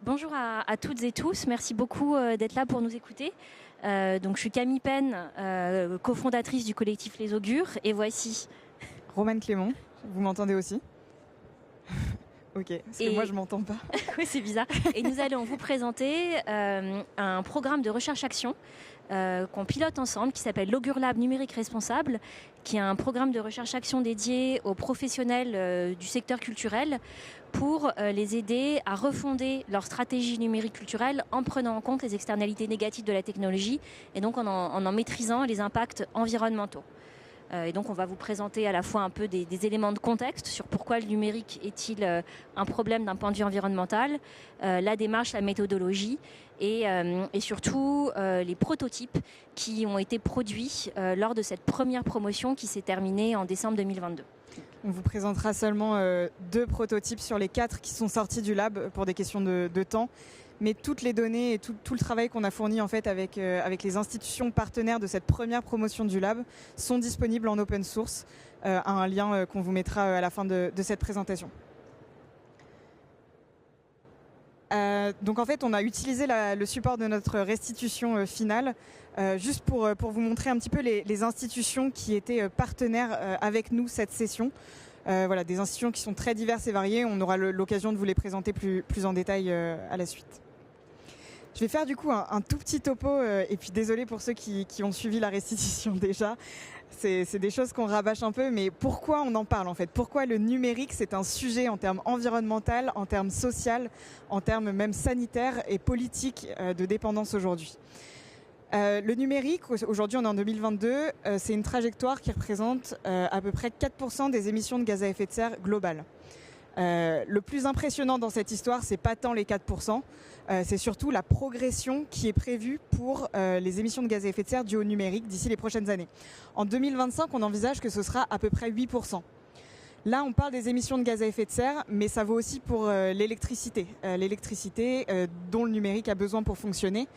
Bonjour à toutes et tous. Merci beaucoup d'être là pour nous écouter. Donc, je suis Camille Penn, cofondatrice du collectif Les Augures. Et voici Romane Clément. Vous m'entendez aussi? Ok, parce que moi je m'entends pas. Oui, c'est bizarre. Et nous allons vous présenter un programme de recherche-action qu'on pilote ensemble, qui s'appelle l'Augure Lab Numérique Responsable, qui est un programme de recherche-action dédié aux professionnels du secteur culturel pour les aider à refonder leur stratégie numérique culturelle en prenant en compte les externalités négatives de la technologie et donc en maîtrisant les impacts environnementaux. Et donc on va vous présenter à la fois un peu des éléments de contexte sur pourquoi le numérique est-il un problème d'un point de vue environnemental, la démarche, la méthodologie et surtout les prototypes qui ont été produits lors de cette première promotion qui s'est terminée en décembre 2022. On vous présentera seulement 2 prototypes sur les 4 qui sont sortis du lab pour des questions de temps. Mais toutes les données et tout le travail qu'on a fourni en fait avec les institutions partenaires de cette première promotion du lab sont disponibles en open source, à un lien qu'on vous mettra à la fin de cette présentation. Donc en fait, on a utilisé le support de notre restitution finale juste pour vous montrer un petit peu les institutions qui étaient partenaires avec nous cette session. Voilà, des institutions qui sont très diverses et variées. On aura l'occasion de vous les présenter plus en détail à la suite. Je vais faire du coup un tout petit topo et puis désolé pour ceux qui ont suivi la restitution déjà. C'est des choses qu'on rabâche un peu, mais pourquoi on en parle en fait? Pourquoi le numérique c'est un sujet en termes environnemental, en termes social, en termes même sanitaires et politiques de dépendance aujourd'hui? Le numérique, aujourd'hui on est en 2022, c'est une trajectoire qui représente à peu près 4% des émissions de gaz à effet de serre globales. Le plus impressionnant dans cette histoire, c'est pas tant les 4%, c'est surtout la progression qui est prévue pour les émissions de gaz à effet de serre dues au numérique d'ici les prochaines années. En 2025, on envisage que ce sera à peu près 8%. Là, on parle des émissions de gaz à effet de serre, mais ça vaut aussi pour l'électricité. L'électricité dont le numérique a besoin pour fonctionner,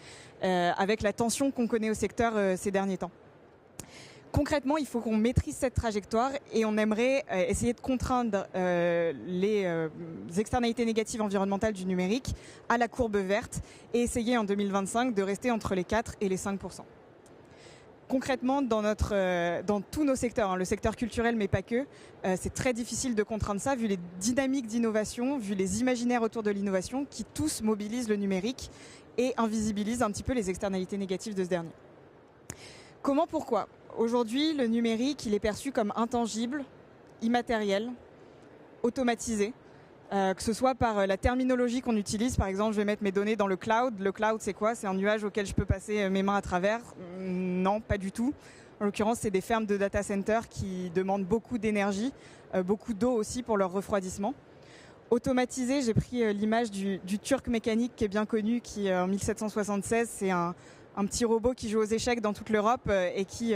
avec la tension qu'on connaît au secteur ces derniers temps. Concrètement, il faut qu'on maîtrise cette trajectoire et on aimerait essayer de contraindre les externalités négatives environnementales du numérique à la courbe verte et essayer en 2025 de rester entre les 4 et les 5%. Concrètement, dans tous nos secteurs, le secteur culturel mais pas que, c'est très difficile de contraindre ça vu les dynamiques d'innovation, vu les imaginaires autour de l'innovation qui tous mobilisent le numérique et invisibilisent un petit peu les externalités négatives de ce dernier. Comment, pourquoi ? Aujourd'hui, le numérique, il est perçu comme intangible, immatériel, automatisé, que ce soit par la terminologie qu'on utilise. Par exemple, je vais mettre mes données dans le cloud. Le cloud, c'est quoi? C'est un nuage auquel je peux passer mes mains à travers? Non, pas du tout. En l'occurrence, c'est des fermes de data centers qui demandent beaucoup d'énergie, beaucoup d'eau aussi pour leur refroidissement. Automatisé, j'ai pris l'image du Turc mécanique qui est bien connu, qui en 1776, c'est un petit robot qui joue aux échecs dans toute l'Europe et qui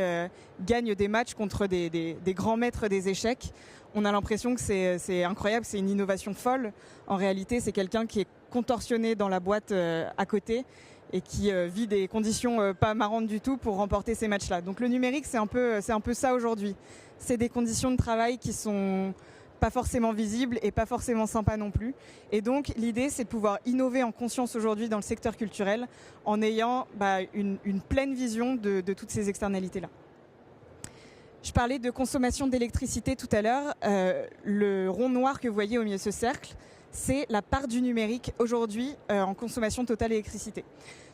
gagne des matchs contre des grands maîtres des échecs. On a l'impression que c'est incroyable, c'est une innovation folle. En réalité, c'est quelqu'un qui est contorsionné dans la boîte à côté et qui vit des conditions pas marrantes du tout pour remporter ces matchs-là. Donc le numérique, c'est un peu ça aujourd'hui. C'est des conditions de travail qui sont pas forcément visible et pas forcément sympa non plus. Et donc l'idée, c'est de pouvoir innover en conscience aujourd'hui dans le secteur culturel en ayant une pleine vision de toutes ces externalités-là. Je parlais de consommation d'électricité tout à l'heure. Le rond noir que vous voyez au milieu de ce cercle, c'est la part du numérique aujourd'hui en consommation totale d'électricité.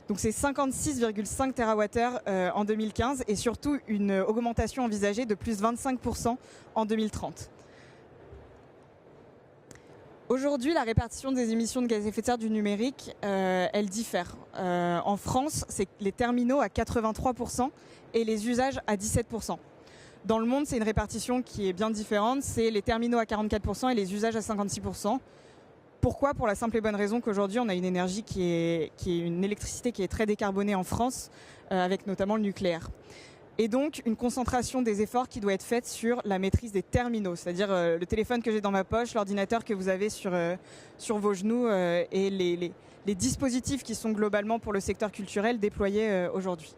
Donc c'est 56,5 TWh en 2015 et surtout une augmentation envisagée de plus 25% en 2030. Aujourd'hui, la répartition des émissions de gaz à effet de serre du numérique, elle diffère. En France, c'est les terminaux à 83% et les usages à 17%. Dans le monde, c'est une répartition qui est bien différente. C'est les terminaux à 44% et les usages à 56%. Pourquoi? Pour la simple et bonne raison qu'aujourd'hui, on a une énergie qui est une électricité qui est très décarbonée en France, avec notamment le nucléaire. Et donc, une concentration des efforts qui doit être faite sur la maîtrise des terminaux, c'est-à-dire le téléphone que j'ai dans ma poche, l'ordinateur que vous avez sur vos genoux et les dispositifs qui sont globalement pour le secteur culturel déployés aujourd'hui.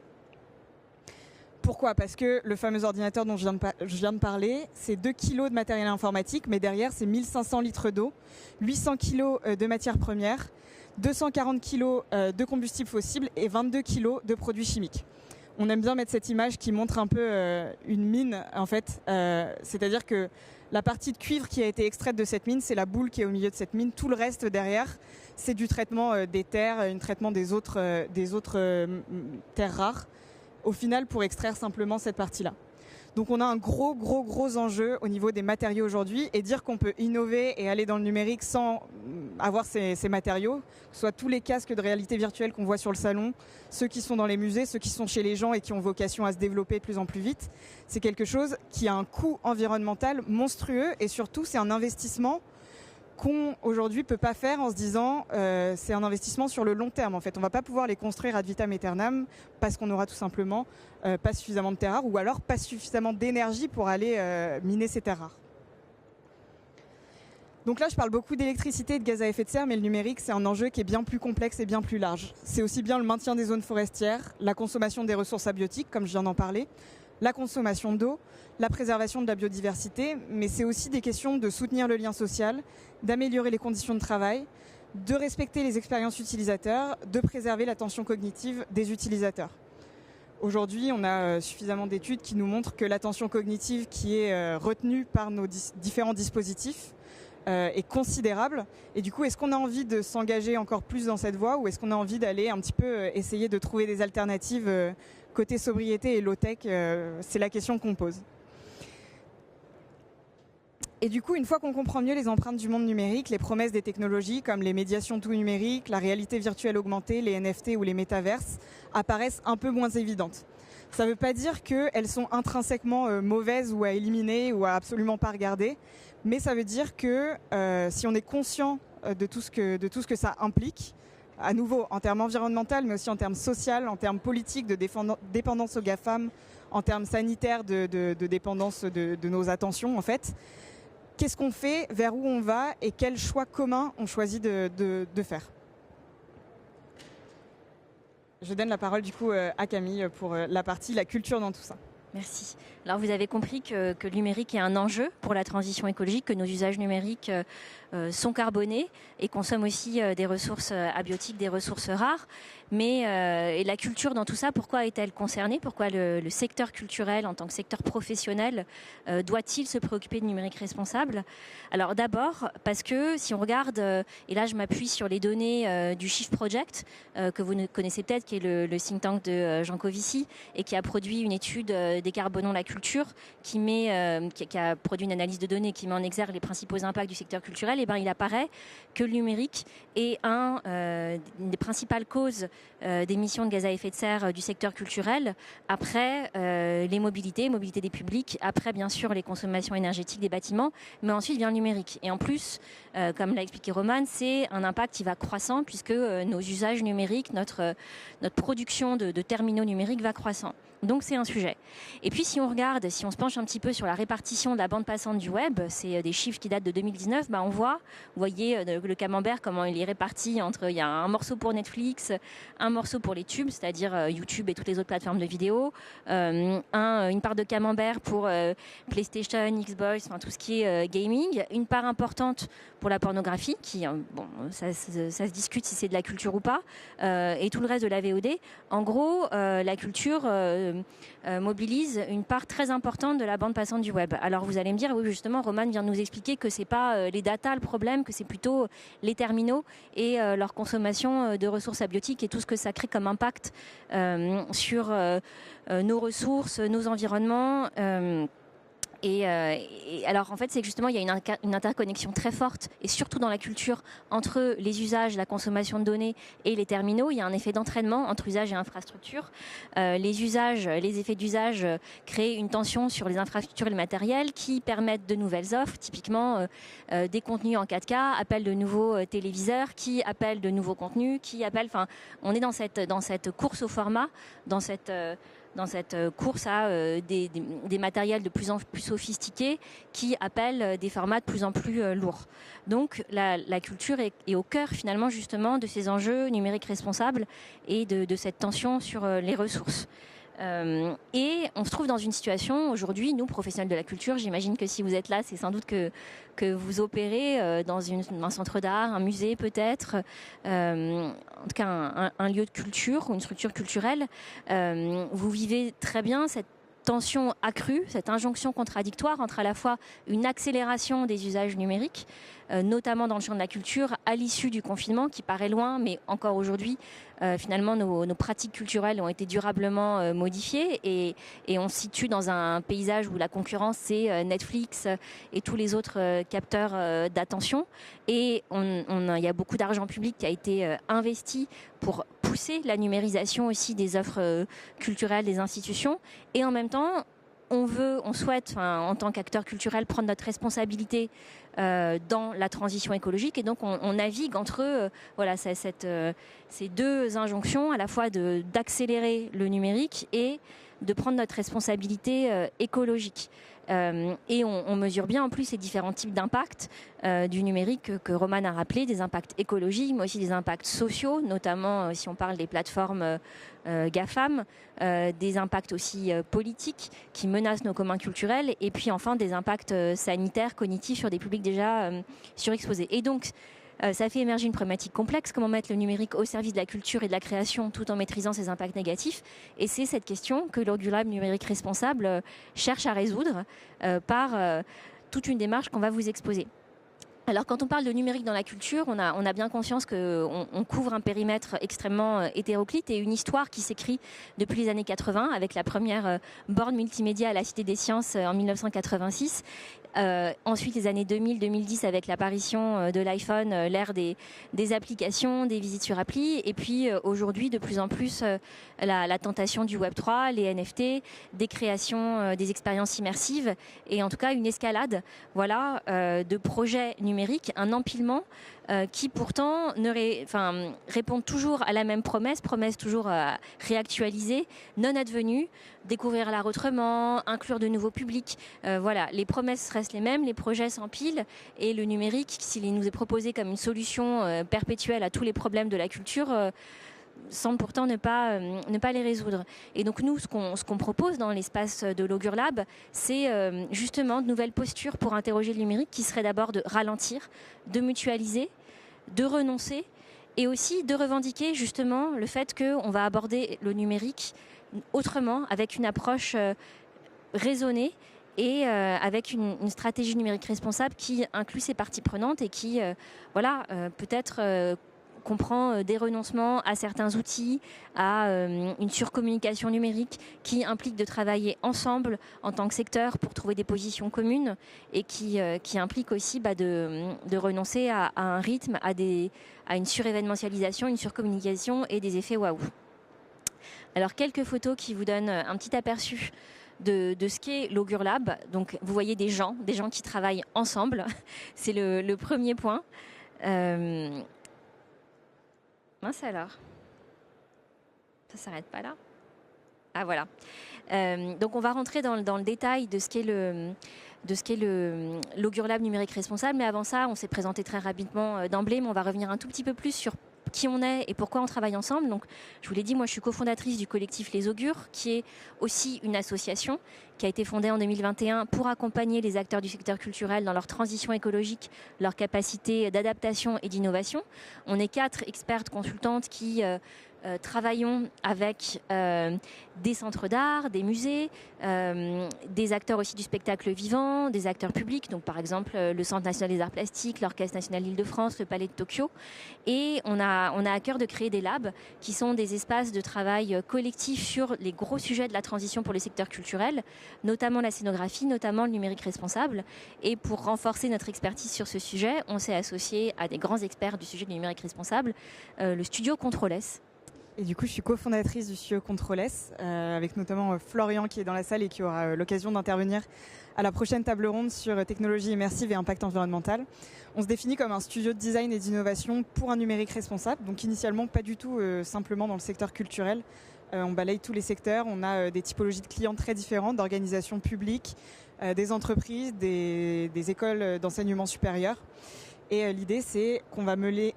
Pourquoi? Parce que le fameux ordinateur dont je viens de parler, c'est 2 kilos de matériel informatique, mais derrière, c'est 1500 litres d'eau, 800 kilos de matières premières. 240 kg de combustible fossile et 22 kg de produits chimiques. On aime bien mettre cette image qui montre un peu une mine, en fait. C'est-à-dire que la partie de cuivre qui a été extraite de cette mine, c'est la boule qui est au milieu de cette mine. Tout le reste derrière, c'est du traitement des terres, un traitement des autres terres rares, au final pour extraire simplement cette partie-là. Donc on a un gros enjeu au niveau des matériaux aujourd'hui, et dire qu'on peut innover et aller dans le numérique sans avoir ces matériaux, que ce soit tous les casques de réalité virtuelle qu'on voit sur le salon, ceux qui sont dans les musées, ceux qui sont chez les gens et qui ont vocation à se développer de plus en plus vite, c'est quelque chose qui a un coût environnemental monstrueux, et surtout c'est un investissement qu'on aujourd'hui peut pas faire en se disant c'est un investissement sur le long terme. En fait, on va pas pouvoir les construire ad vitam aeternam parce qu'on aura tout simplement pas suffisamment de terres rares, ou alors pas suffisamment d'énergie pour aller miner ces terres rares. Donc là, je parle beaucoup d'électricité et de gaz à effet de serre, mais le numérique, c'est un enjeu qui est bien plus complexe et bien plus large. C'est aussi bien le maintien des zones forestières, la consommation des ressources abiotiques, comme je viens d'en parler, la consommation d'eau, la préservation de la biodiversité, mais c'est aussi des questions de soutenir le lien social, d'améliorer les conditions de travail, de respecter les expériences utilisateurs, de préserver l'attention cognitive des utilisateurs. Aujourd'hui, on a suffisamment d'études qui nous montrent que l'attention cognitive qui est retenue par nos différents dispositifs est considérable. Et du coup, est-ce qu'on a envie de s'engager encore plus dans cette voie, ou est-ce qu'on a envie d'aller un petit peu essayer de trouver des alternatives côté sobriété et low-tech? C'est la question qu'on pose. Et du coup, une fois qu'on comprend mieux les empreintes du monde numérique, les promesses des technologies comme les médiations tout numériques, la réalité virtuelle augmentée, les NFT ou les métaverses apparaissent un peu moins évidentes. Ça ne veut pas dire qu'elles sont intrinsèquement mauvaises ou à éliminer ou à absolument pas regarder, mais ça veut dire que si on est conscient de tout ce que ça implique, à nouveau en termes environnementaux, mais aussi en termes social, en termes politiques, de dépendance aux GAFAM, en termes sanitaires, de dépendance de nos attentions en fait, qu'est-ce qu'on fait, vers où on va et quels choix communs on choisit de faire. Je donne la parole du coup à Camille pour la partie la culture dans tout ça. Merci. Alors vous avez compris que le numérique est un enjeu pour la transition écologique, que nos usages numériques sont carbonés et consomment aussi des ressources abiotiques, des ressources rares. Mais et la culture dans tout ça, pourquoi est-elle concernée? Pourquoi le secteur culturel en tant que secteur professionnel doit-il se préoccuper de numérique responsable? Alors d'abord parce que si on regarde, et là je m'appuie sur les données du Shift Project, que vous connaissez peut-être, qui est le think tank de Jean Covici et qui a produit une étude Décarbonons la culture, qui a produit une analyse de données qui met en exergue les principaux impacts du secteur culturel. Et ben, il apparaît que le numérique est une des principales causes d'émissions de gaz à effet de serre du secteur culturel, après les mobilités des publics, après bien sûr les consommations énergétiques des bâtiments, mais ensuite vient le numérique. Et en plus, comme l'a expliqué Romane, c'est un impact qui va croissant puisque nos usages numériques, notre production de terminaux numériques va croissant. Donc c'est un sujet. Et puis si on se penche un petit peu sur la répartition de la bande passante du web, c'est des chiffres qui datent de 2019, on voit, vous voyez le camembert, comment il est réparti entre, il y a un morceau pour Netflix, un morceau pour les tubes, c'est-à-dire YouTube et toutes les autres plateformes de vidéo, une part de camembert pour PlayStation, Xbox, tout ce qui est gaming, une part importante pour la pornographie, qui, ça se discute si c'est de la culture ou pas, et tout le reste de la VOD. En gros, la culture mobilise une part très importante de la bande passante du web. Alors vous allez me dire, oui justement, Romane vient de nous expliquer que c'est pas les data le problème, que c'est plutôt les terminaux et leur consommation de ressources abiotiques et tout ce que ça crée comme impact sur nos ressources, nos environnements. Et alors en fait c'est que justement il y a une interconnexion très forte et surtout dans la culture entre les usages, la consommation de données et les terminaux. Il y a un effet d'entraînement entre usage et infrastructure. Les effets d'usage créent une tension sur les infrastructures et le matériel qui permettent de nouvelles offres, typiquement des contenus en 4K, appellent de nouveaux téléviseurs, qui appellent de nouveaux contenus, on est dans cette course au format, dans cette course à des matériels de plus en plus sophistiqués qui appellent des formats de plus en plus lourds. Donc la culture est au cœur finalement justement de ces enjeux numériques responsables et de cette tension sur les ressources. Et on se trouve dans une situation aujourd'hui, nous, professionnels de la culture, j'imagine que si vous êtes là, c'est sans doute que vous opérez dans un centre d'art, un musée peut-être, en tout cas un lieu de culture ou une structure culturelle. Vous vivez très bien cette tension accrue, cette injonction contradictoire entre à la fois une accélération des usages numériques, notamment dans le champ de la culture, à l'issue du confinement, qui paraît loin, mais encore aujourd'hui, finalement, nos pratiques culturelles ont été durablement modifiées et on se situe dans un paysage où la concurrence, c'est Netflix et tous les autres capteurs d'attention. Et il y a beaucoup d'argent public qui a été investi pour pousser la numérisation aussi des offres culturelles des institutions. Et en même temps, on souhaite, en tant qu'acteur culturel, prendre notre responsabilité dans la transition écologique. Et donc, on navigue entre ces deux injonctions, à la fois d'accélérer le numérique et de prendre notre responsabilité écologique. Et on mesure bien en plus les différents types d'impacts du numérique que Romane a rappelé, des impacts écologiques, mais aussi des impacts sociaux, notamment si on parle des plateformes GAFAM, des impacts aussi politiques qui menacent nos communs culturels, et puis enfin des impacts sanitaires, cognitifs sur des publics déjà surexposés. Et donc, ça fait émerger une problématique complexe, comment mettre le numérique au service de la culture et de la création tout en maîtrisant ses impacts négatifs. Et c'est cette question que l'Augur numérique responsable cherche à résoudre par toute une démarche qu'on va vous exposer. Alors quand on parle de numérique dans la culture, on a bien conscience qu'on couvre un périmètre extrêmement hétéroclite et une histoire qui s'écrit depuis les années 80 avec la première borne multimédia à la Cité des Sciences en 1986. Ensuite, les années 2000-2010 avec l'apparition de l'iPhone, l'ère des applications, des visites sur appli. Et puis aujourd'hui, de plus en plus, la tentation du Web3, les NFT, des créations, des expériences immersives et en tout cas une escalade de projets numériques, un empilement qui pourtant répondent toujours à la même promesse toujours réactualisée, non advenue, découvrir l'art autrement, inclure de nouveaux publics. Les promesses restent les mêmes, les projets s'empilent et le numérique, s'il nous est proposé comme une solution perpétuelle à tous les problèmes de la culture, semble pourtant ne pas les résoudre. Et donc nous, ce qu'on propose dans l'espace de l'Augur Lab, c'est justement de nouvelles postures pour interroger le numérique qui serait d'abord de ralentir, de mutualiser, de renoncer et aussi de revendiquer justement le fait qu'on va aborder le numérique autrement, avec une approche raisonnée et avec une stratégie numérique responsable qui inclut ses parties prenantes et qui peut-être comprend des renoncements à certains outils, à une surcommunication numérique qui implique de travailler ensemble en tant que secteur pour trouver des positions communes et qui implique aussi de renoncer à un rythme, à une surévénementialisation, une surcommunication et des effets waouh. Alors quelques photos qui vous donnent un petit aperçu de ce qu'est l'Augur Lab. Donc vous voyez des gens qui travaillent ensemble. C'est le premier point. Mince alors. Ça s'arrête pas là. Ah voilà. Donc on va rentrer dans le détail de ce qu'est l'Augur Lab numérique responsable. Mais avant ça, on s'est présenté très rapidement d'emblée, mais on va revenir un tout petit peu plus sur qui on est et pourquoi on travaille ensemble. Donc, je vous l'ai dit, moi je suis cofondatrice du collectif Les Augures, qui est aussi une association qui a été fondée en 2021 pour accompagner les acteurs du secteur culturel dans leur transition écologique, leur capacité d'adaptation et d'innovation. On est 4 expertes consultantes qui travaillons avec des centres d'art, des musées, des acteurs aussi du spectacle vivant, des acteurs publics, donc par exemple le Centre national des arts plastiques, l'Orchestre national d'Île-de-France, le Palais de Tokyo. Et on a à cœur de créer des labs qui sont des espaces de travail collectif sur les gros sujets de la transition pour le secteur culturel, notamment la scénographie, notamment le numérique responsable. Et pour renforcer notre expertise sur ce sujet, on s'est associé à des grands experts du sujet du numérique responsable, le studio Control-S. Et du coup, je suis cofondatrice du studio Control-S, avec notamment Florian qui est dans la salle et qui aura l'occasion d'intervenir à la prochaine table ronde sur technologie immersive et impact environnemental. On se définit comme un studio de design et d'innovation pour un numérique responsable, donc initialement pas du tout simplement dans le secteur culturel. On balaye tous les secteurs, on a des typologies de clients très différentes, d'organisations publiques, des entreprises, des écoles d'enseignement supérieur. Et l'idée, c'est qu'on va mener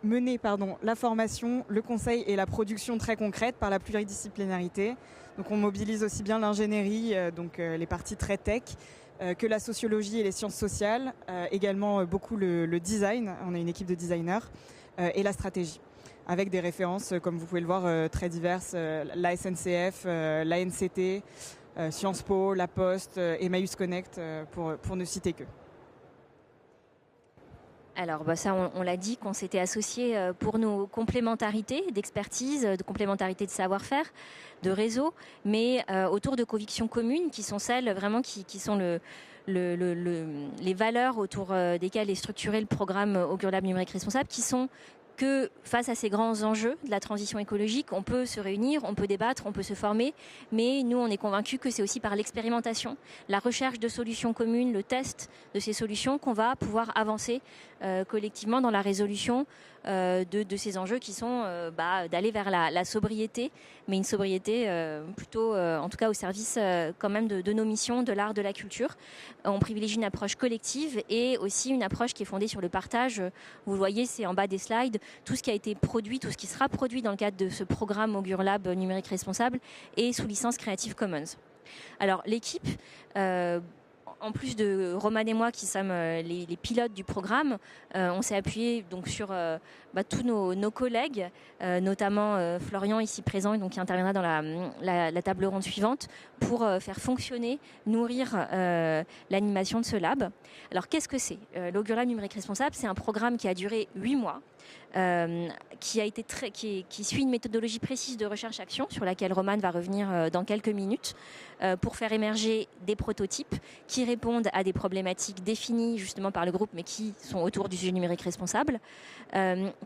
la formation, le conseil et la production très concrète par la pluridisciplinarité. Donc on mobilise aussi bien l'ingénierie, donc les parties très tech, que la sociologie et les sciences sociales, également beaucoup le design, on est une équipe de designers, et la stratégie, avec des références, comme vous pouvez le voir, très diverses, la SNCF, la NCT, Sciences Po, La Poste, Emmaüs Connect, pour ne citer que. Alors ça, on l'a dit qu'on s'était associés pour nos complémentarités d'expertise, de complémentarités de savoir-faire, de réseau, mais autour de convictions communes qui sont celles vraiment qui sont les valeurs autour desquelles est structuré le programme Augure Lab numérique responsable, qui sont que face à ces grands enjeux de la transition écologique, on peut se réunir, on peut débattre, on peut se former, mais nous, on est convaincus que c'est aussi par l'expérimentation, la recherche de solutions communes, le test de ces solutions qu'on va pouvoir avancer collectivement dans la résolution de ces enjeux qui sont d'aller vers la sobriété, mais une sobriété plutôt, en tout cas au service quand même de nos missions, de l'art, de la culture. On privilégie une approche collective et aussi une approche qui est fondée sur le partage. Vous le voyez, c'est en bas des slides, tout ce qui a été produit, tout ce qui sera produit dans le cadre de ce programme Augure Lab numérique responsable et sous licence Creative Commons. Alors l'équipe, en plus de Roman et moi qui sommes les pilotes du programme, on s'est appuyé donc sur tous nos collègues, notamment Florian ici présent, donc, qui interviendra dans la table ronde suivante, pour faire fonctionner, nourrir l'animation de ce lab. Alors qu'est-ce que c'est l'Augure Lab numérique responsable, c'est un programme qui a duré 8 mois. Qui suit une méthodologie précise de recherche-action sur laquelle Roman va revenir dans quelques minutes pour faire émerger des prototypes qui répondent à des problématiques définies justement par le groupe mais qui sont autour du sujet numérique responsable,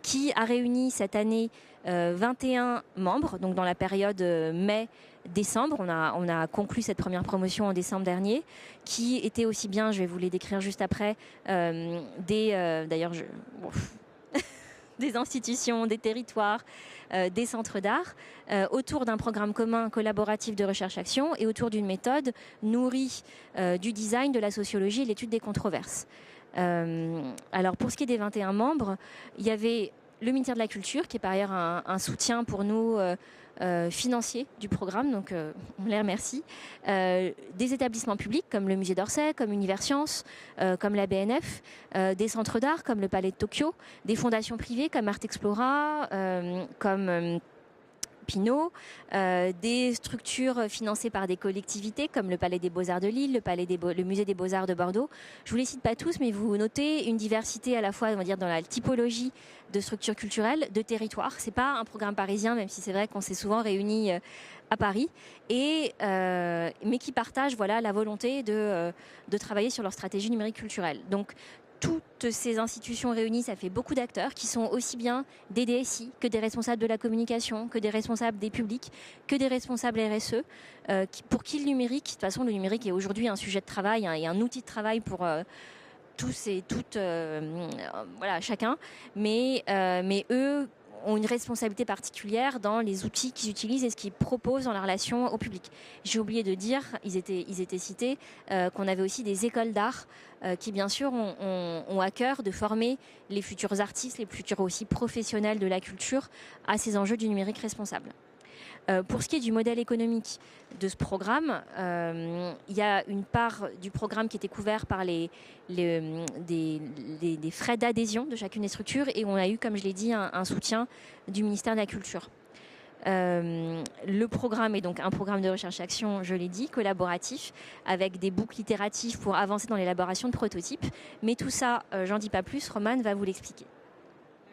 qui a réuni cette année 21 membres, donc dans la période mai-décembre. On a conclu cette première promotion en décembre dernier, qui était aussi bien, je vais vous les décrire juste après, des institutions, des territoires, des centres d'art, autour d'un programme commun collaboratif de recherche-action et autour d'une méthode nourrie du design, de la sociologie et l'étude des controverses. Alors pour ce qui est des 21 membres, il y avait le ministère de la Culture, qui est par ailleurs un soutien pour nous financier du programme, donc on les remercie. Des établissements publics comme le Musée d'Orsay, comme Universcience, comme la BNF, des centres d'art comme le Palais de Tokyo, des fondations privées comme Art Explora, comme Pinot, des structures financées par des collectivités comme le Palais des Beaux-Arts de Lille, le Musée des Beaux-Arts de Bordeaux. Je vous les cite pas tous, mais vous notez une diversité à la fois, on va dire, dans la typologie de structures culturelles, de territoires. C'est pas un programme parisien, même si c'est vrai qu'on s'est souvent réunis à Paris, mais qui partagent la volonté de travailler sur leur stratégie numérique culturelle. Donc toutes ces institutions réunies, ça fait beaucoup d'acteurs qui sont aussi bien des DSI que des responsables de la communication, que des responsables des publics, que des responsables RSE, pour qui le numérique, de toute façon le numérique est aujourd'hui un sujet de travail et un outil de travail pour tous et toutes, chacun, mais eux ont une responsabilité particulière dans les outils qu'ils utilisent et ce qu'ils proposent dans la relation au public. J'ai oublié de dire, ils étaient cités, qu'on avait aussi des écoles d'art qui bien sûr ont à cœur de former les futurs artistes, les futurs aussi professionnels de la culture à ces enjeux du numérique responsable. Pour ce qui est du modèle économique de ce programme, il y a une part du programme qui était couvert par des frais d'adhésion de chacune des structures et on a eu, comme je l'ai dit, un soutien du ministère de la Culture. Le programme est donc un programme de recherche-action, je l'ai dit, collaboratif, avec des boucles itératives pour avancer dans l'élaboration de prototypes. Mais tout ça, j'en dis pas plus, Roman va vous l'expliquer.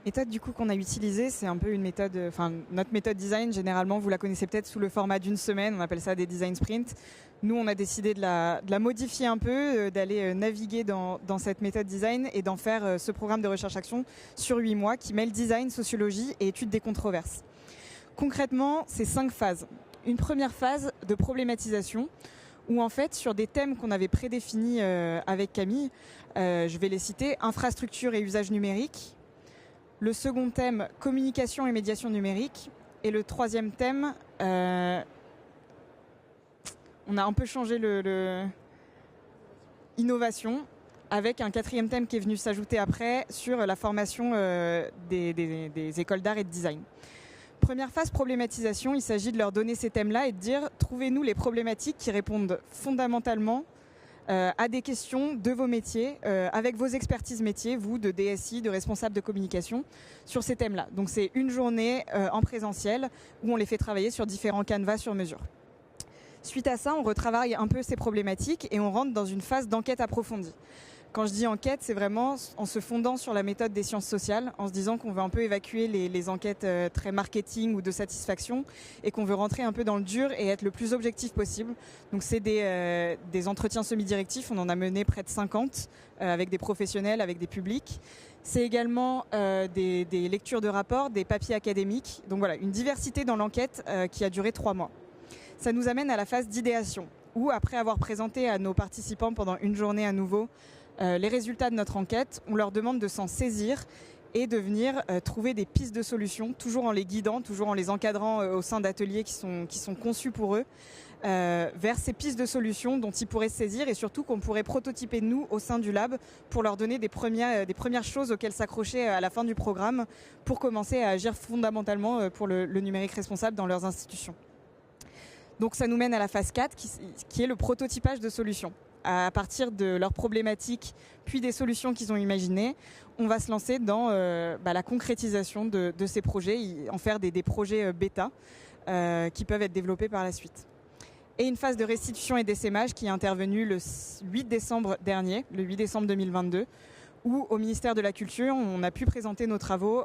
La méthode du coup qu'on a utilisée, c'est un peu une méthode, notre méthode design, généralement vous la connaissez peut-être sous le format d'une semaine, on appelle ça des design sprints. Nous on a décidé de la modifier un peu, d'aller naviguer dans cette méthode design et d'en faire ce programme de recherche-action sur 8 mois qui mêle design, sociologie et étude des controverses. Concrètement, c'est 5 phases. Une première phase de problématisation où en fait sur des thèmes qu'on avait prédéfinis avec Camille, je vais les citer, infrastructure et usage numérique. Le second thème, communication et médiation numérique. Et le troisième thème, on a un peu changé innovation. avec un 4e thème qui est venu s'ajouter après sur la formation des écoles d'art et de design. Première phase, problématisation. Il s'agit de leur donner ces thèmes-là et de dire « Trouvez-nous les problématiques qui répondent fondamentalement à des questions de vos métiers, avec vos expertises métiers, vous, de DSI, de responsables de communication, sur ces thèmes-là. » Donc c'est une journée en présentiel où on les fait travailler sur différents canevas sur mesure. Suite à ça, on retravaille un peu ces problématiques et on rentre dans une phase d'enquête approfondie. Quand je dis enquête, c'est vraiment en se fondant sur la méthode des sciences sociales, en se disant qu'on veut un peu évacuer les enquêtes très marketing ou de satisfaction et qu'on veut rentrer un peu dans le dur et être le plus objectif possible. Donc c'est des entretiens semi-directifs, on en a mené près de 50 avec des professionnels, avec des publics. C'est également des lectures de rapports, des papiers académiques. Donc voilà, une diversité dans l'enquête qui a duré 3 mois. Ça nous amène à la phase d'idéation, où après avoir présenté à nos participants pendant une journée à nouveau les résultats de notre enquête, on leur demande de s'en saisir et de venir trouver des pistes de solutions, toujours en les guidant, toujours en les encadrant au sein d'ateliers qui sont conçus pour eux, vers ces pistes de solutions dont ils pourraient se saisir et surtout qu'on pourrait prototyper nous au sein du lab pour leur donner des premières choses auxquelles s'accrocher à la fin du programme pour commencer à agir fondamentalement pour le numérique responsable dans leurs institutions. Donc ça nous mène à la phase 4 qui est le prototypage de solutions. À partir de leurs problématiques, puis des solutions qu'ils ont imaginées, on va se lancer dans la concrétisation de ces projets, en faire des projets bêta qui peuvent être développés par la suite. Et une phase de restitution et d'essaimage qui est intervenue le 8 décembre dernier, le 8 décembre 2022, où au ministère de la Culture, on a pu présenter nos travaux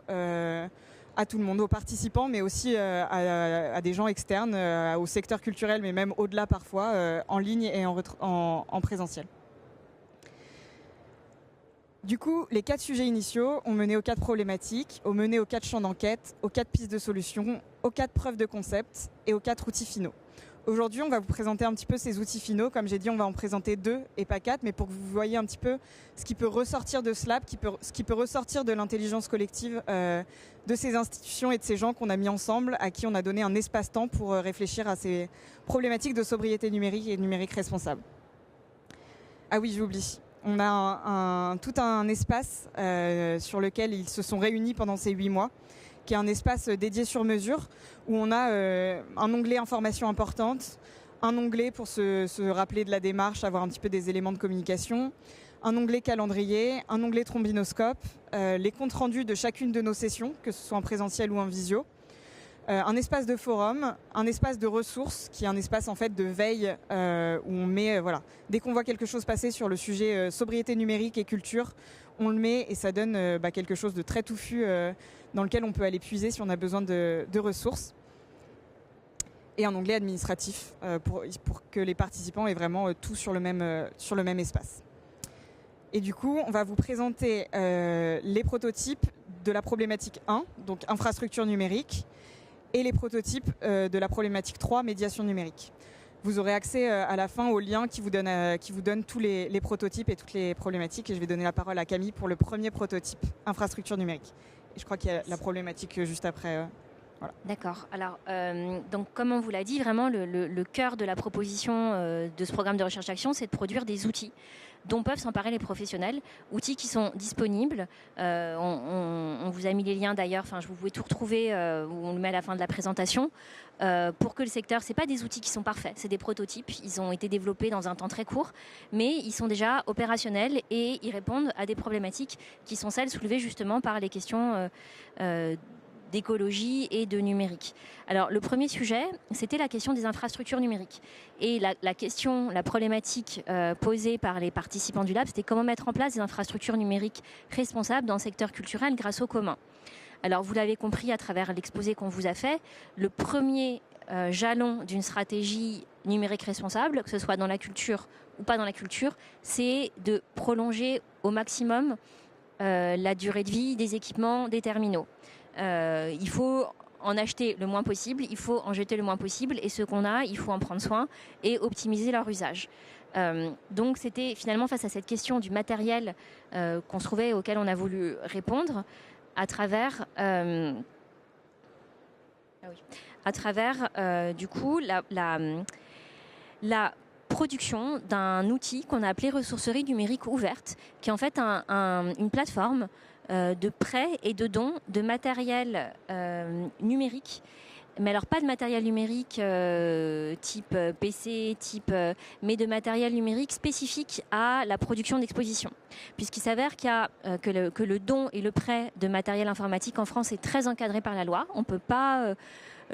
à tout le monde, aux participants, mais aussi à des gens externes, au secteur culturel, mais même au-delà parfois, en ligne et en présentiel. Du coup, les 4 sujets initiaux ont mené aux 4 problématiques, ont mené aux 4 champs d'enquête, aux 4 pistes de solutions, aux 4 preuves de concept et aux 4 outils finaux. Aujourd'hui, on va vous présenter un petit peu ces outils finaux. Comme j'ai dit, on va en présenter 2 et pas 4, mais pour que vous voyez un petit peu ce qui peut ressortir de ce lab, ce qui peut ressortir de l'intelligence collective de ces institutions et de ces gens qu'on a mis ensemble, à qui on a donné un espace-temps pour réfléchir à ces problématiques de sobriété numérique et de numérique responsable. Ah oui, j'oublie. On a tout un espace sur lequel ils se sont réunis pendant ces 8 mois, qui est un espace dédié sur mesure, où on a un onglet informations importantes, un onglet pour se rappeler de la démarche, avoir un petit peu des éléments de communication, un onglet calendrier, un onglet trombinoscope, les comptes rendus de chacune de nos sessions, que ce soit en présentiel ou en visio, un espace de forum, un espace de ressources, qui est un espace en fait de veille où on met, dès qu'on voit quelque chose passer sur le sujet sobriété numérique et culture, on le met et ça donne quelque chose de très touffu dans lequel on peut aller puiser si on a besoin de ressources. Et un onglet administratif pour que les participants aient vraiment tout sur le même espace. Et du coup, on va vous présenter les prototypes de la problématique 1, donc infrastructure numérique, et les prototypes de la problématique 3, médiation numérique. Vous aurez accès à la fin au lien qui vous donne tous les prototypes et toutes les problématiques. Et je vais donner la parole à Camille pour le premier prototype, infrastructure numérique. Et je crois qu'il y a la problématique juste après. Voilà. D'accord. Alors, donc, comme on vous l'a dit, vraiment, le cœur de la proposition de ce programme de recherche-action, c'est de produire des outils dont peuvent s'emparer les professionnels, outils qui sont disponibles. On vous a mis les liens d'ailleurs, vous pouvez tout retrouver, où on le met à la fin de la présentation, pour que le secteur, c'est pas des outils qui sont parfaits, c'est des prototypes, ils ont été développés dans un temps très court, mais ils sont déjà opérationnels et ils répondent à des problématiques qui sont celles soulevées justement par les questions d'écologie et de numérique. Alors, le premier sujet, c'était la question des infrastructures numériques. Et la problématique posée par les participants du lab, c'était comment mettre en place des infrastructures numériques responsables dans le secteur culturel grâce au commun. Alors, vous l'avez compris à travers l'exposé qu'on vous a fait, le premier jalon d'une stratégie numérique responsable, que ce soit dans la culture ou pas dans la culture, c'est de prolonger au maximum la durée de vie des équipements, des terminaux. Il faut en acheter le moins possible, il faut en jeter le moins possible, et ce qu'on a, il faut en prendre soin et optimiser leur usage. Donc c'était finalement face à cette question du matériel qu'on se trouvait, auquel on a voulu répondre à travers du coup la production d'un outil qu'on a appelé ressourcerie numérique ouverte, qui est en fait une plateforme de prêt et de don de matériel numérique. Mais alors pas de matériel numérique type PC, mais de matériel numérique spécifique à la production d'expositions. Puisqu'il s'avère qu'il y a, que le don et le prêt de matériel informatique en France est très encadré par la loi. On ne peut pas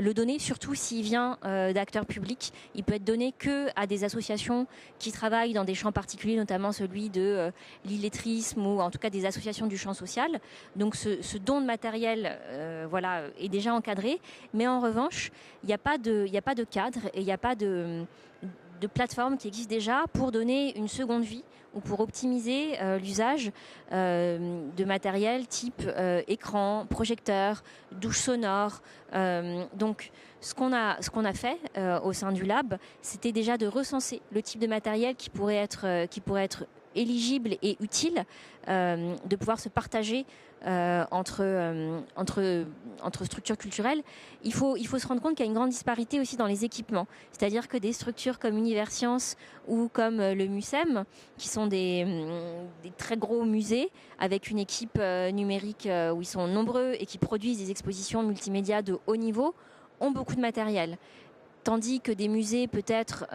le donner, surtout s'il vient d'acteurs publics. Il peut être donné qu'à des associations qui travaillent dans des champs particuliers, notamment celui de l'illettrisme ou en tout cas des associations du champ social. Donc ce don de matériel est déjà encadré. Mais en revanche, il n'y a pas de cadre et il n'y a pas de plateforme qui existe déjà pour donner une seconde vie ou pour optimiser l'usage de matériel type écran, projecteur, douche sonore. Donc ce qu'on a fait au sein du lab, c'était déjà de recenser le type de matériel qui pourrait être éligible et utile, de pouvoir se partager entre structures culturelles. Il faut se rendre compte qu'il y a une grande disparité aussi dans les équipements. C'est-à-dire que des structures comme Universcience ou comme le MUSEM, qui sont des très gros musées avec une équipe numérique où ils sont nombreux et qui produisent des expositions multimédia de haut niveau, ont beaucoup de matériel. Tandis que des musées peut-être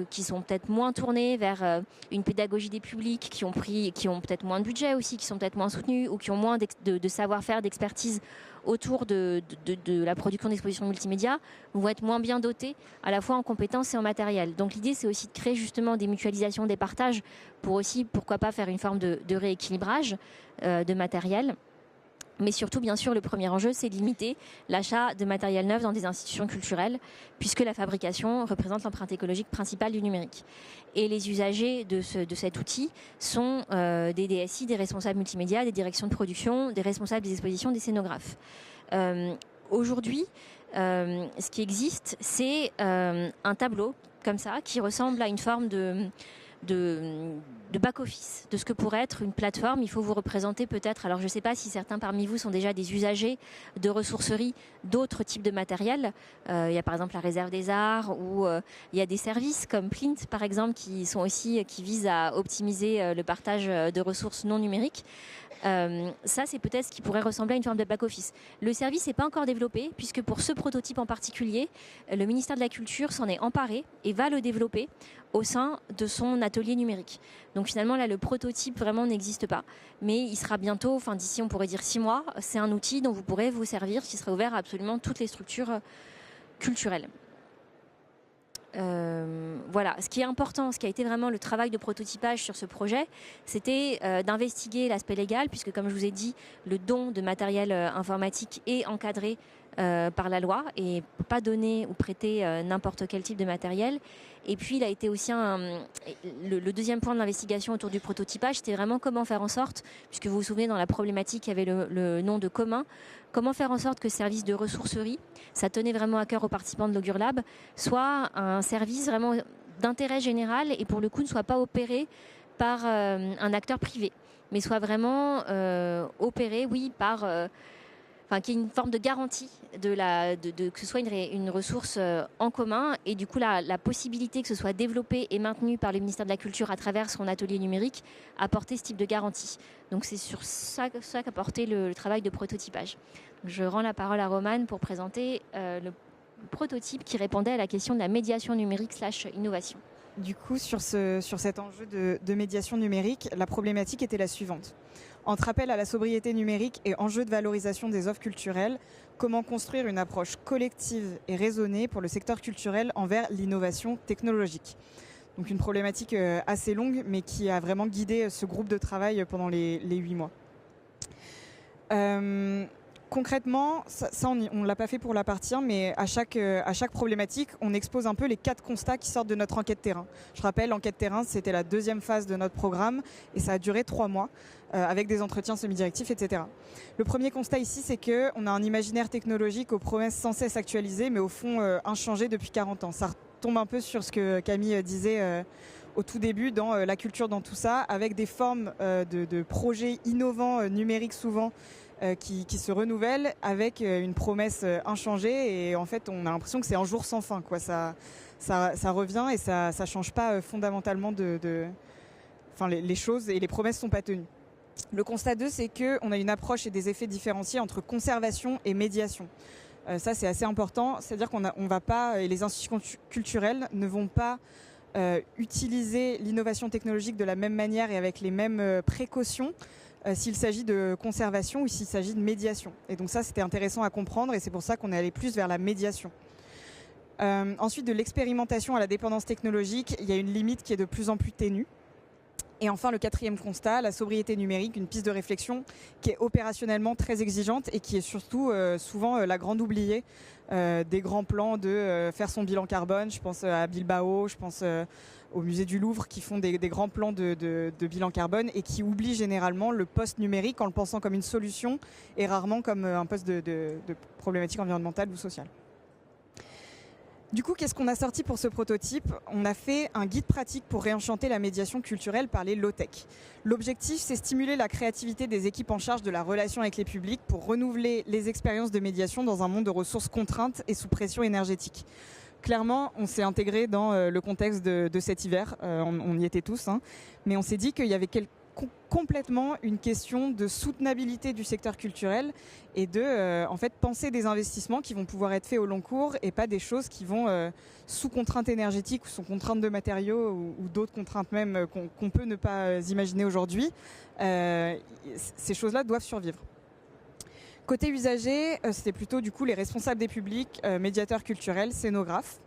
qui sont peut-être moins tournés vers une pédagogie des publics, qui ont peut-être moins de budget aussi, qui sont peut-être moins soutenus ou qui ont moins de savoir-faire, d'expertise autour de la production d'expositions multimédia, vont être moins bien dotés à la fois en compétences et en matériel. Donc l'idée, c'est aussi de créer justement des mutualisations, des partages pour aussi, pourquoi pas, faire une forme de rééquilibrage de matériel. Mais surtout, bien sûr, le premier enjeu, c'est de limiter l'achat de matériel neuf dans des institutions culturelles, puisque la fabrication représente l'empreinte écologique principale du numérique. Et les usagers de cet outil sont des DSI, des responsables multimédia, des directions de production, des responsables des expositions, des scénographes. Aujourd'hui, ce qui existe, c'est un tableau comme ça, qui ressemble à une forme de back-office, de ce que pourrait être une plateforme. Il faut vous représenter peut-être, alors je ne sais pas si certains parmi vous sont déjà des usagers de ressourceries d'autres types de matériel. Il y a par exemple la Réserve des Arts ou il y a des services comme Plint par exemple qui visent à optimiser le partage de ressources non numériques. Ça, c'est peut-être ce qui pourrait ressembler à une forme de back-office. Le service n'est pas encore développé, puisque pour ce prototype en particulier, le ministère de la Culture s'en est emparé et va le développer au sein de son atelier numérique. Donc finalement, là, le prototype vraiment n'existe pas. Mais il sera bientôt, d'ici, on pourrait dire 6 mois, c'est un outil dont vous pourrez vous servir, qui sera ouvert à absolument toutes les structures culturelles. Voilà, ce qui est important, ce qui a été vraiment le travail de prototypage sur ce projet, c'était d'investiguer l'aspect légal, puisque comme je vous ai dit, le don de matériel informatique est encadré par la loi et pas donner ou prêter n'importe quel type de matériel. Et puis il a été aussi le deuxième point de l'investigation autour du prototypage, c'était vraiment comment faire en sorte, puisque vous vous souvenez dans la problématique il y avait le nom de commun, comment faire en sorte que ce service de ressourcerie, ça tenait vraiment à cœur aux participants de l'Augure Lab, soit un service vraiment d'intérêt général et pour le coup ne soit pas opéré par un acteur privé, mais soit vraiment opéré, par... qu'il y ait une forme de garantie que ce soit une ressource en commun et du coup la possibilité que ce soit développé et maintenu par le ministère de la Culture à travers son atelier numérique apporter ce type de garantie. Donc c'est sur ça qu'a porté le travail de prototypage. Je rends la parole à Romane pour présenter le prototype qui répondait à la question de la médiation numérique / innovation. Du coup, sur cet enjeu de médiation numérique, la problématique était la suivante. Entre appel à la sobriété numérique et enjeu de valorisation des offres culturelles, comment construire une approche collective et raisonnée pour le secteur culturel envers l'innovation technologique ? Donc une problématique assez longue, mais qui a vraiment guidé ce groupe de travail pendant les 8 mois. Concrètement, ça on ne l'a pas fait pour la partie 1, mais à chaque problématique, on expose un peu les 4 constats qui sortent de notre enquête terrain. Je rappelle, l'enquête terrain, c'était la 2e phase de notre programme et ça a duré 3 mois avec des entretiens semi-directifs, etc. Le premier constat ici, c'est qu'on a un imaginaire technologique aux promesses sans cesse actualisées, mais au fond inchangé depuis 40 ans. Ça retombe un peu sur ce que Camille disait au tout début dans la culture, dans tout ça, avec des formes de projets innovants, numériques souvent, qui se renouvellent avec une promesse inchangée. Et en fait, on a l'impression que c'est un jour sans fin, quoi. Ça revient et ça change pas fondamentalement les choses, et les promesses sont pas tenues. Le constat 2, c'est qu'on a une approche et des effets différenciés entre conservation et médiation. Ça, c'est assez important. C'est-à-dire qu'on va pas, et les institutions culturelles ne vont pas utiliser l'innovation technologique de la même manière et avec les mêmes précautions s'il s'agit de conservation ou s'il s'agit de médiation. Et donc ça, c'était intéressant à comprendre, et c'est pour ça qu'on est allé plus vers la médiation. Ensuite, de l'expérimentation à la dépendance technologique, il y a une limite qui est de plus en plus ténue. Et enfin, le 4e constat, la sobriété numérique, une piste de réflexion qui est opérationnellement très exigeante et qui est surtout souvent la grande oubliée des grands plans de faire son bilan carbone. Je pense à Bilbao, je pense au musée du Louvre qui font des grands plans de bilan carbone et qui oublient généralement le post-numérique en le pensant comme une solution et rarement comme un poste de problématique environnementale ou sociale. Du coup, qu'est-ce qu'on a sorti pour ce prototype ? On a fait un guide pratique pour réenchanter la médiation culturelle par les low-tech. L'objectif, c'est stimuler la créativité des équipes en charge de la relation avec les publics pour renouveler les expériences de médiation dans un monde de ressources contraintes et sous pression énergétique. Clairement, on s'est intégré dans le contexte de cet hiver, on y était tous, hein, mais on s'est dit qu'il y avait complètement une question de soutenabilité du secteur culturel et de penser des investissements qui vont pouvoir être faits au long cours et pas des choses qui vont sous contrainte énergétique ou sous contrainte de matériaux ou d'autres contraintes même qu'on peut ne pas imaginer aujourd'hui. Ces choses-là doivent survivre. Côté usager, c'était plutôt du coup les responsables des publics, médiateurs culturels, scénographes.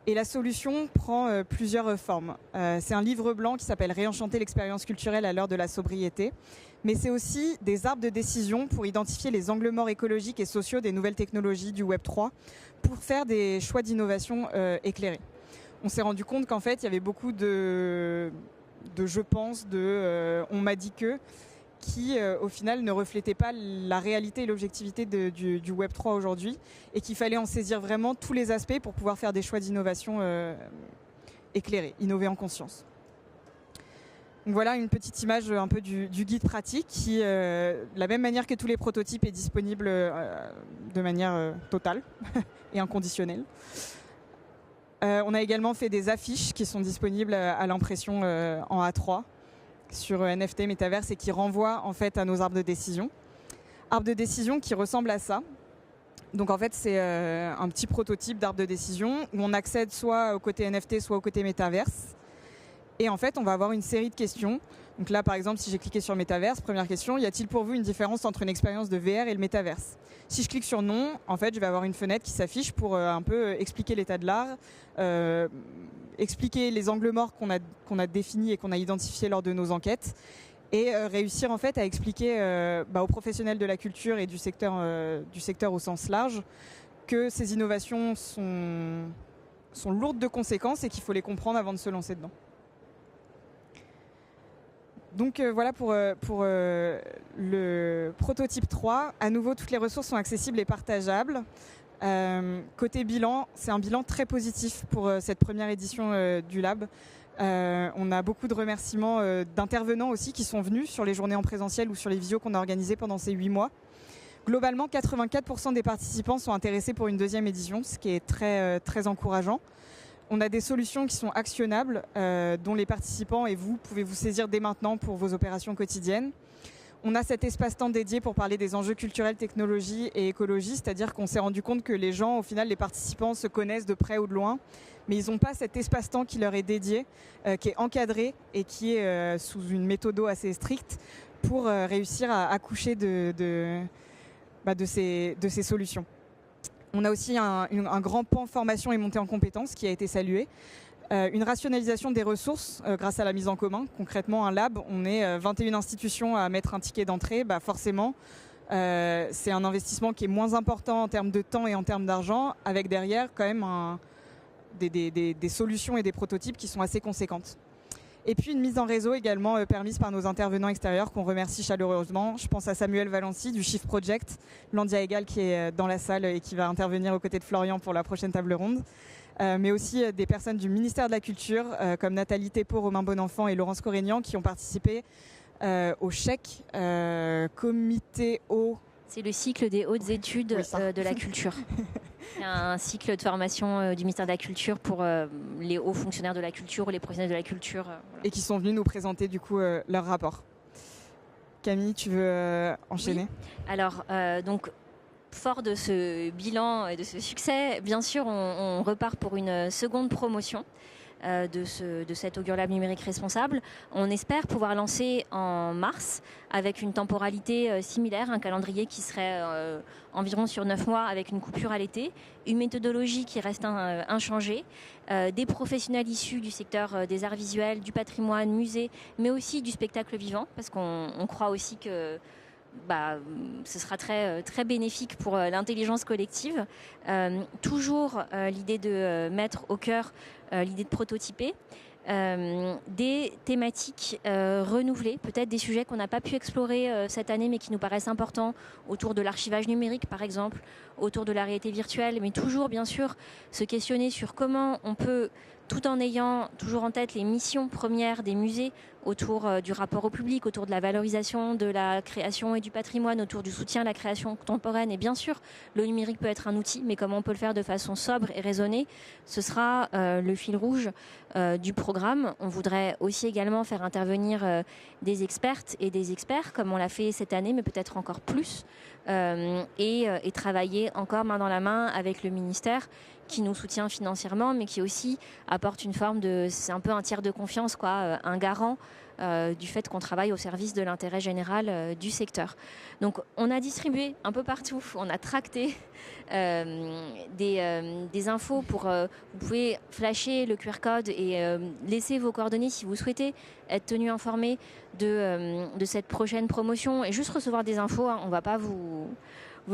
Et la solution prend plusieurs formes. C'est un livre blanc qui s'appelle « Réenchanter l'expérience culturelle à l'heure de la sobriété ». Mais c'est aussi des arbres de décision pour identifier les angles morts écologiques et sociaux des nouvelles technologies du Web 3 pour faire des choix d'innovation éclairés. On s'est rendu compte qu'en fait, il y avait beaucoup de je pense, on m'a dit que, qui au final ne reflétait pas la réalité et l'objectivité du Web 3 aujourd'hui, et qu'il fallait en saisir vraiment tous les aspects pour pouvoir faire des choix d'innovation éclairés, innover en conscience. Donc voilà une petite image un peu du guide pratique qui, de la même manière que tous les prototypes, est disponible de manière totale et inconditionnelle. On a également fait des affiches qui sont disponibles à l'impression en A3 sur NFT Metaverse et qui renvoient en fait à nos arbres de décision. Arbres de décision qui ressemblent à ça. Donc en fait c'est un petit prototype d'arbre de décision où on accède soit au côté NFT soit au côté Metaverse. Et en fait on va avoir une série de questions. Donc là par exemple si j'ai cliqué sur Metaverse, première question, y a-t-il pour vous une différence entre une expérience de VR et le Metaverse ? Si je clique sur non, en fait je vais avoir une fenêtre qui s'affiche pour un peu expliquer l'état de l'art, expliquer les angles morts qu'on a définis et qu'on a identifiés lors de nos enquêtes, et réussir en fait à expliquer aux professionnels de la culture et du secteur au sens large que ces innovations sont lourdes de conséquences et qu'il faut les comprendre avant de se lancer dedans. Donc voilà pour le prototype 3. À nouveau, toutes les ressources sont accessibles et partageables. Côté bilan, c'est un bilan très positif pour cette première édition du Lab. On a beaucoup de remerciements d'intervenants aussi qui sont venus sur les journées en présentiel ou sur les visios qu'on a organisées pendant ces 8 mois. Globalement, 84% des participants sont intéressés pour une deuxième édition, ce qui est très, très encourageant. On a des solutions qui sont actionnables, dont les participants et vous pouvez vous saisir dès maintenant pour vos opérations quotidiennes. On a cet espace-temps dédié pour parler des enjeux culturels, technologie et écologie, c'est-à-dire qu'on s'est rendu compte que les gens, au final, les participants se connaissent de près ou de loin, mais ils n'ont pas cet espace-temps qui leur est dédié, qui est encadré et qui est sous une méthode assez stricte pour réussir à accoucher de ces solutions. On a aussi un grand pan formation et montée en compétences qui a été salué. Une rationalisation des ressources grâce à la mise en commun. Concrètement, un lab, on est 21 institutions à mettre un ticket d'entrée. Forcément, c'est un investissement qui est moins important en termes de temps et en termes d'argent, avec derrière quand même des solutions et des prototypes qui sont assez conséquentes. Et puis une mise en réseau également permise par nos intervenants extérieurs qu'on remercie chaleureusement. Je pense à Samuel Valency du Shift Project, Landia Egal qui est dans la salle et qui va intervenir aux côtés de Florian pour la prochaine table ronde. mais aussi des personnes du ministère de la Culture, comme Nathalie Thépeau, Romain Bonenfant et Laurence Corrégnan, qui ont participé au CHEC, comité au... C'est le cycle des hautes études de la culture. C'est un cycle de formation du ministère de la Culture pour les hauts fonctionnaires de la culture ou les professionnels de la culture. Voilà. Et qui sont venus nous présenter du coup leur rapport. Camille, tu veux enchaîner ? Oui. Alors, donc, fort de ce bilan et de ce succès, bien sûr, on repart pour une seconde promotion de cet Augure Lab numérique responsable. On espère pouvoir lancer en mars avec une temporalité similaire, un calendrier qui serait environ sur 9 mois avec une coupure à l'été, une méthodologie qui reste inchangée, des professionnels issus du secteur des arts visuels, du patrimoine, musée, mais aussi du spectacle vivant, parce qu'on croit aussi que ce sera très, très bénéfique pour l'intelligence collective. Toujours l'idée de mettre au cœur l'idée de prototyper. Des thématiques renouvelées, peut-être des sujets qu'on n'a pas pu explorer cette année mais qui nous paraissent importants, autour de l'archivage numérique par exemple, autour de la réalité virtuelle, mais toujours bien sûr se questionner sur comment on peut, tout en ayant toujours en tête les missions premières des musées autour du rapport au public, autour de la valorisation de la création et du patrimoine, autour du soutien à la création contemporaine. Et bien sûr, le numérique peut être un outil, mais comment on peut le faire de façon sobre et raisonnée, ce sera le fil rouge du programme. On voudrait aussi également faire intervenir des expertes et des experts, comme on l'a fait cette année, mais peut-être encore plus, et travailler encore main dans la main avec le ministère qui nous soutient financièrement, mais qui aussi apporte une forme de... C'est un peu un tiers de confiance, quoi, un garant du fait qu'on travaille au service de l'intérêt général du secteur. Donc on a distribué un peu partout, on a tracté des infos pour... vous pouvez flasher le QR code et laisser vos coordonnées si vous souhaitez être tenu informé de cette prochaine promotion et juste recevoir des infos. Hein, on ne va pas vous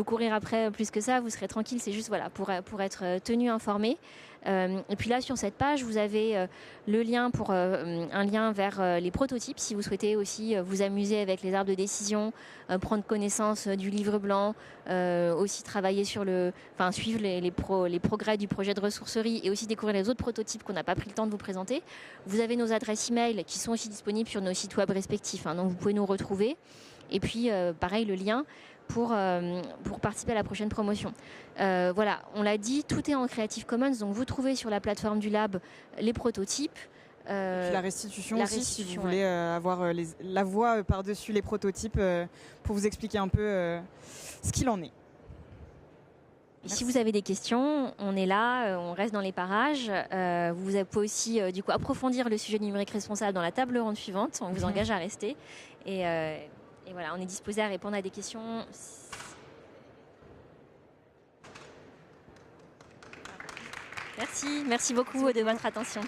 courir après plus que ça, vous serez tranquille, c'est juste voilà, pour être tenu informé. Et puis là, sur cette page, vous avez le lien pour un lien vers les prototypes, si vous souhaitez aussi vous amuser avec les arbres de décision, prendre connaissance du livre blanc, aussi travailler sur suivre les progrès du projet de ressourcerie et aussi découvrir les autres prototypes qu'on n'a pas pris le temps de vous présenter. Vous avez nos adresses e-mail qui sont aussi disponibles sur nos sites web respectifs, hein, donc vous pouvez nous retrouver. Et puis, pareil, le lien pour participer à la prochaine promotion. Voilà, on l'a dit, tout est en Creative Commons, donc vous trouvez sur la plateforme du Lab les prototypes. Et puis la restitution aussi, si vous voulez avoir la voix par-dessus les prototypes pour vous expliquer un peu ce qu'il en est. Et si vous avez des questions, on est là, on reste dans les parages. Vous pouvez aussi du coup approfondir le sujet du numérique responsable dans la table ronde suivante. On vous engage à rester. Et voilà, on est disposé à répondre à des questions. Merci beaucoup de votre attention.